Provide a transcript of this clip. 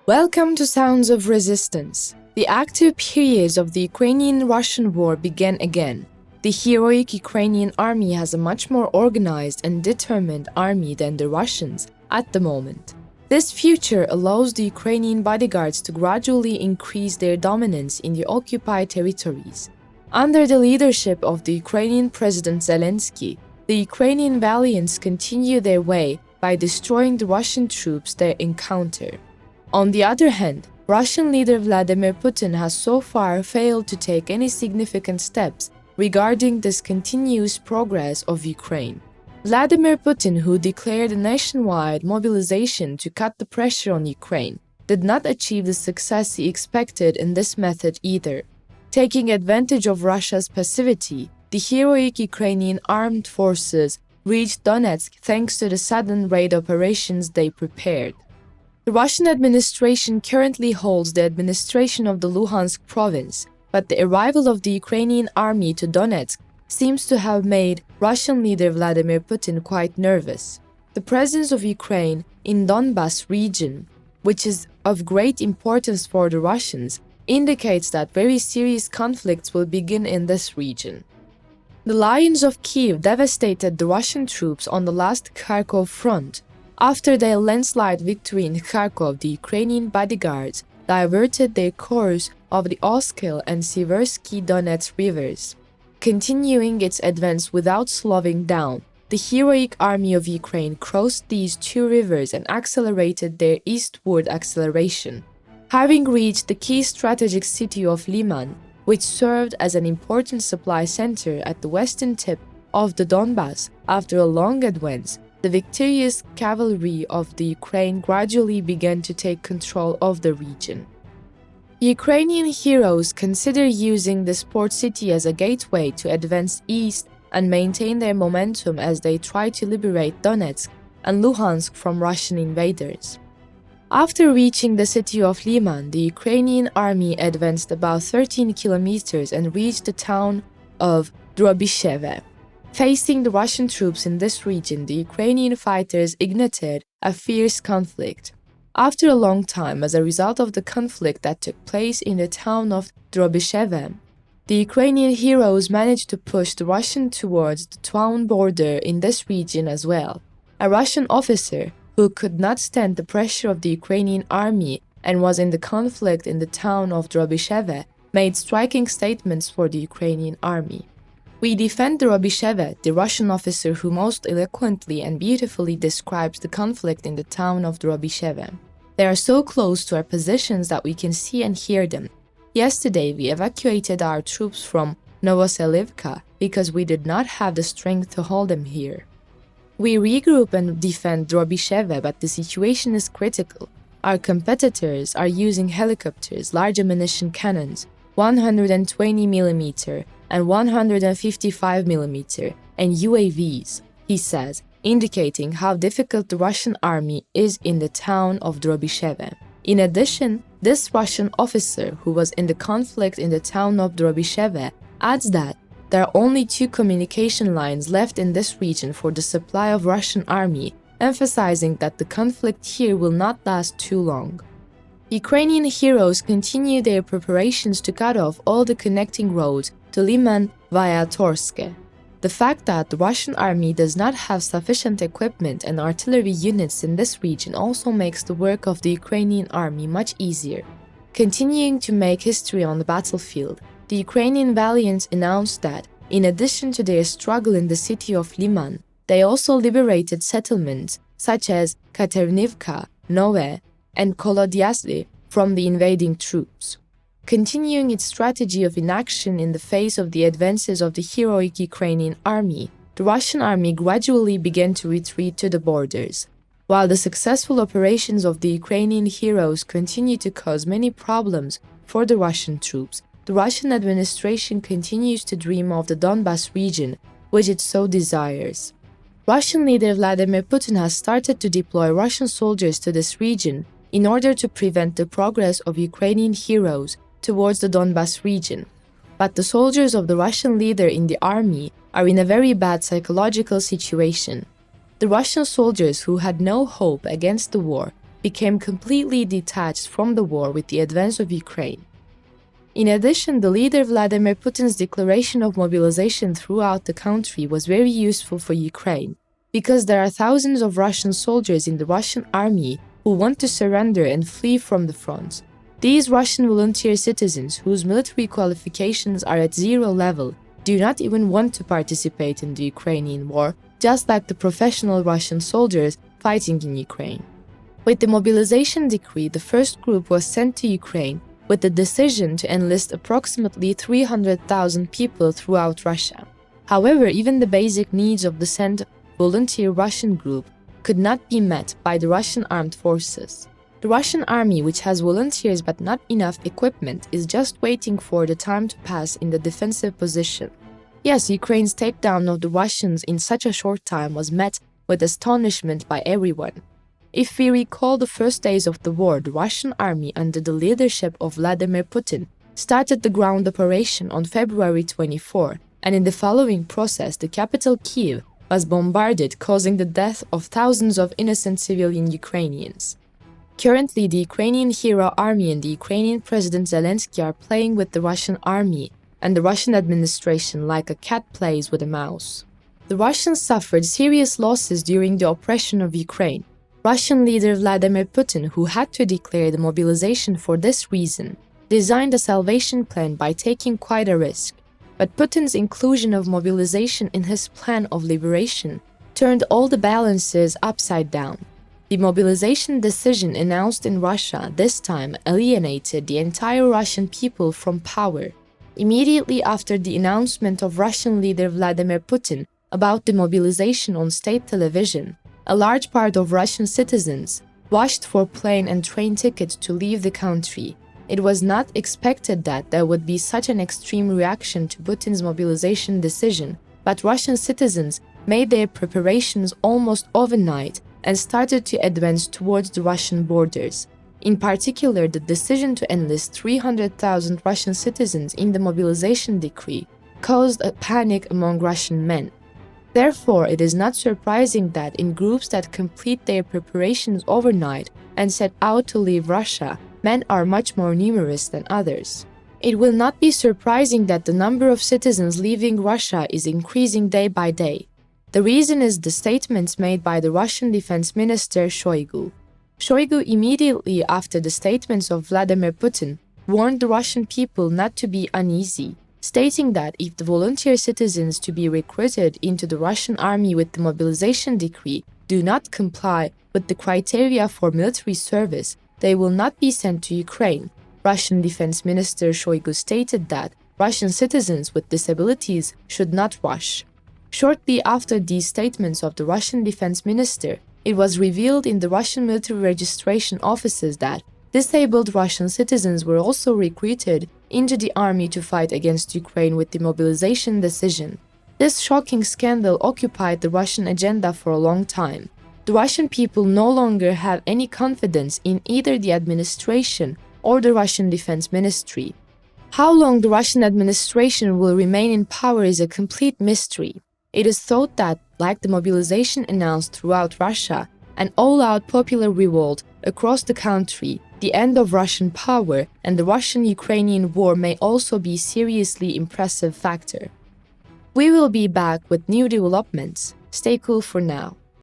Welcome to Sounds of Resistance. The active periods of the Ukrainian-Russian war began again. The heroic Ukrainian army has a much more organized and determined army than the Russians at the moment. This future allows the Ukrainian bodyguards to gradually increase their dominance in the occupied territories. Under the leadership of the Ukrainian President Zelensky, the Ukrainian valiants continue their way by destroying the Russian troops they encounter. On the other hand, Russian leader Vladimir Putin has so far failed to take any significant steps regarding this continuous progress of Ukraine. Vladimir Putin, who declared a nationwide mobilization to cut the pressure on Ukraine, did not achieve the success he expected in this method either. Taking advantage of Russia's passivity, the heroic Ukrainian armed forces reached Donetsk thanks to the sudden raid operations they prepared. The Russian administration currently holds the administration of the Luhansk province, but the arrival of the Ukrainian army to Donetsk seems to have made Russian leader Vladimir Putin quite nervous. The presence of Ukraine in Donbas region, which is of great importance for the Russians, indicates that very serious conflicts will begin in this region. The Lions of Kiev devastated the Russian troops on the last Kharkov front. After their landslide victory in Kharkov, the Ukrainian bodyguards diverted their course of the Oskil and Siversky Donets rivers. Continuing its advance without slowing down, the heroic army of Ukraine crossed these two rivers and accelerated their eastward acceleration. Having reached the key strategic city of Liman, which served as an important supply center at the western tip of the Donbas after a long advance, the victorious cavalry of the Ukraine gradually began to take control of the region. Ukrainian heroes consider using this port city as a gateway to advance east and maintain their momentum as they try to liberate Donetsk and Luhansk from Russian invaders. After reaching the city of Liman, the Ukrainian army advanced about 13 kilometers and reached the town of Drobisheve. Facing the Russian troops in this region, the Ukrainian fighters ignited a fierce conflict. After a long time, as a result of the conflict that took place in the town of Drobisheve, the Ukrainian heroes managed to push the Russian towards the town border in this region as well. A Russian officer, who could not stand the pressure of the Ukrainian army and was in the conflict in the town of Drobisheve, made striking statements for the Ukrainian army. "We defend Drobisheve," the Russian officer who most eloquently and beautifully describes the conflict in the town of Drobisheve. "They are so close to our positions that we can see and hear them. Yesterday, we evacuated our troops from Novoselivka because we did not have the strength to hold them here. We regroup and defend Drobisheve, but the situation is critical. Our competitors are using helicopters, large ammunition cannons, 120mm and 155mm, and UAVs," he says, indicating how difficult the Russian army is in the town of Drobisheve. In addition, this Russian officer, who was in the conflict in the town of Drobisheve, adds that there are only two communication lines left in this region for the supply of Russian army, emphasizing that the conflict here will not last too long. Ukrainian heroes continue their preparations to cut off all the connecting roads to Liman via Torske. The fact that the Russian army does not have sufficient equipment and artillery units in this region also makes the work of the Ukrainian army much easier. Continuing to make history on the battlefield, the Ukrainian valiants announced that, in addition to their struggle in the city of Liman, they also liberated settlements such as Katernivka, Nove, and Kolodyasli from the invading troops. Continuing its strategy of inaction in the face of the advances of the heroic Ukrainian army, the Russian army gradually began to retreat to the borders. While the successful operations of the Ukrainian heroes continue to cause many problems for the Russian troops, the Russian administration continues to dream of the Donbas region, which it so desires. Russian leader Vladimir Putin has started to deploy Russian soldiers to this region in order to prevent the progress of Ukrainian heroes towards the Donbas region. But the soldiers of the Russian leader in the army are in a very bad psychological situation. The Russian soldiers who had no hope against the war became completely detached from the war with the advance of Ukraine. In addition, the leader Vladimir Putin's declaration of mobilization throughout the country was very useful for Ukraine, because there are thousands of Russian soldiers in the Russian army who want to surrender and flee from the front. These Russian volunteer citizens, whose military qualifications are at zero level, do not even want to participate in the Ukrainian war, just like the professional Russian soldiers fighting in Ukraine. With the mobilization decree, the first group was sent to Ukraine with the decision to enlist approximately 300,000 people throughout Russia. However, even the basic needs of the sent volunteer Russian group could not be met by the Russian armed forces. The Russian army, which has volunteers but not enough equipment, is just waiting for the time to pass in the defensive position. Yes, Ukraine's takedown of the Russians in such a short time was met with astonishment by everyone. If we recall the first days of the war, the Russian army under the leadership of Vladimir Putin started the ground operation on February 24, and in the following process, the capital Kyiv was bombarded, causing the death of thousands of innocent civilian Ukrainians. Currently, the Ukrainian Hero Army and the Ukrainian President Zelensky are playing with the Russian army and the Russian administration like a cat plays with a mouse. The Russians suffered serious losses during the oppression of Ukraine. Russian leader Vladimir Putin, who had to declare the mobilization for this reason, designed a salvation plan by taking quite a risk. But Putin's inclusion of mobilization in his plan of liberation turned all the balances upside down. The mobilization decision announced in Russia this time alienated the entire Russian people from power. Immediately after the announcement of Russian leader Vladimir Putin about the mobilization on state television, a large part of Russian citizens rushed for plane and train tickets to leave the country. It was not expected that there would be such an extreme reaction to Putin's mobilization decision, but Russian citizens made their preparations almost overnight and started to advance towards the Russian borders. In particular, the decision to enlist 300,000 Russian citizens in the mobilization decree caused a panic among Russian men. Therefore, it is not surprising that in groups that complete their preparations overnight and set out to leave Russia, men are much more numerous than others. It will not be surprising that the number of citizens leaving Russia is increasing day by day. The reason is the statements made by the Russian Defense Minister Shoigu. Shoigu, immediately after the statements of Vladimir Putin, warned the Russian people not to be uneasy, stating that if the volunteer citizens to be recruited into the Russian army with the mobilization decree do not comply with the criteria for military service, they will not be sent to Ukraine. Russian Defense Minister Shoigu stated that Russian citizens with disabilities should not rush. Shortly after these statements of the Russian Defense Minister, it was revealed in the Russian military registration offices that disabled Russian citizens were also recruited into the army to fight against Ukraine with the mobilization decision. This shocking scandal occupied the Russian agenda for a long time. The Russian people no longer have any confidence in either the administration or the Russian Defense Ministry. How long the Russian administration will remain in power is a complete mystery. It is thought that, like the mobilization announced throughout Russia, an all-out popular revolt across the country, the end of Russian power, and the Russian-Ukrainian war may also be a seriously impressive factor. We will be back with new developments. Stay cool for now.